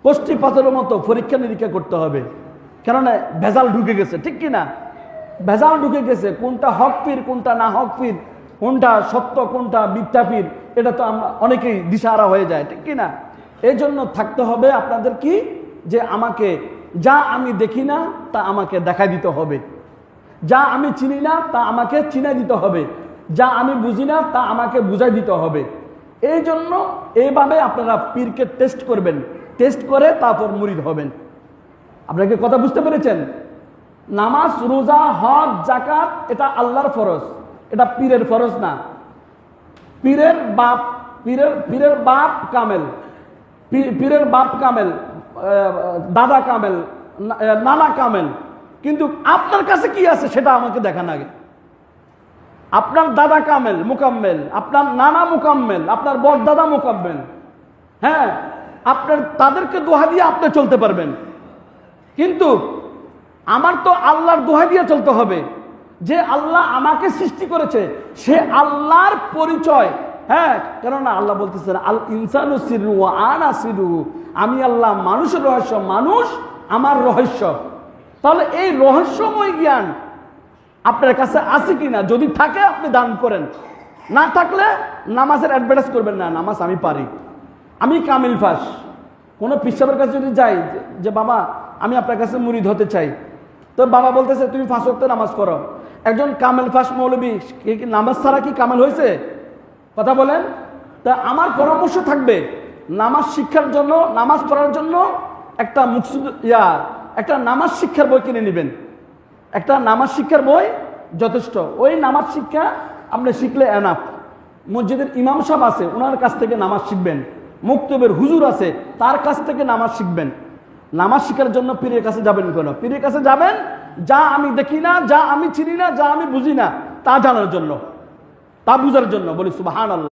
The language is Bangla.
কষ্টি পাথরের মতো পরীক্ষা নিরীক্ষা করতে হবে, কেননা ভেজাল ঢুকে গেছে, ঠিক কিনা? ভেজাল ঢুকে গেছে, কোনটা হক পীর কোনটা না হক পীর, কোনটা সত্য কোনটা মিথ্যা পীর, এটা তো আমরা অনেকেই দিশাহারা হয়ে যায়, ঠিক কিনা? এই জন্য থাকতে হবে আপনাদের কি, যে আমাকে যা আমি দেখি না তা আমাকে দেখাই দিতে হবে, যা আমি চিনি না তা আমাকে চিনে দিতে হবে, যা আমি বুঝি না তা আমাকে বুঝাই দিতে হবে। এই জন্য এইভাবে আপনারা পীরকে টেস্ট করবেন, টেস্ট করে তারপর মুরিদ হবেন। আপনাকে কথা বুঝতে পেরেছেন? নামাজ, রোজা, হজ, যাকাত এটা আল্লাহর ফরজ, এটা পীরের ফরজ না। পীরের বাপ কামেল, পীরের বাপ কামেল, দাদা কামেল, নানা কামেল, কিন্তু আপনার কাছে কি আছে সেটা আমাকে দেখান আগে। আপনার দাদা কামেল মুকাম্মেল, আপনার নানা মুকাম্মেল, আপনার বড় দাদা মুকাম্মেল, হ্যাঁ, আপনার তাদেরকে দোহা দিয়ে আপনি চলতে পারবেন, কিন্তু আমার তো আল্লাহর দোহা দিয়ে চলতে হবে। যে আল্লাহ আমাকে সৃষ্টি করেছে সে আল্লাহর পরিচয়, হ্যাঁ, কেননা আল্লাহ বলতেছেন আল ইনসানু সিররু ওয়া আনা সিররু, আমি আল্লাহ মানুষের রহস্য, মানুষ আমার রহস্য। তাহলে এই রহস্যময় জ্ঞান আপনার কাছে আছে কিনা? যদি থাকে আপনি দান করেন, না থাকলে নামাজের অ্যাডভার্টাইজ করবেন না, নামাজ আমি পারি, আমি কামিল ফাঁস। কোনো পিসাবের কাছে যদি যাই যে বাবা আমি আপনার কাছে মুরিদ হতে চাই, তো বাবা বলতেছে তুমি 5 ওয়াক্ত নামাজ পড়ো। একজন কামেল ফাঁস মৌলবী নামাজ ছাড়া কি কামেল হয়েছে? কথা বলেন। তা আমার পরামর্শ থাকবে নামাজ শিক্ষার জন্য, নামাজ পড়ার জন্য একটা একটা নামাজ শিক্ষার বই কিনে নেবেন। একটা নামাজ শিক্ষার বই যথেষ্ট, ওই নামাজ শিক্ষা আপনি শিখলে এনাফ। মসজিদের ইমাম সাহেব আছে, ওনার কাছ থেকে নামাজ শিখবেন। মুক্তবের হুজুর আছে, তার কাছ থেকে নামাজ শিখবেন। নামাজ শিখার জন্য পীরের কাছে যাবেন কেন? পীরের কাছে যাবেন যা আমি দেখি না, যা আমি চিনি না, যা আমি বুঝি না তা জানার জন্য, তা বুঝার জন্য। বলি সুবহানাল্লাহ।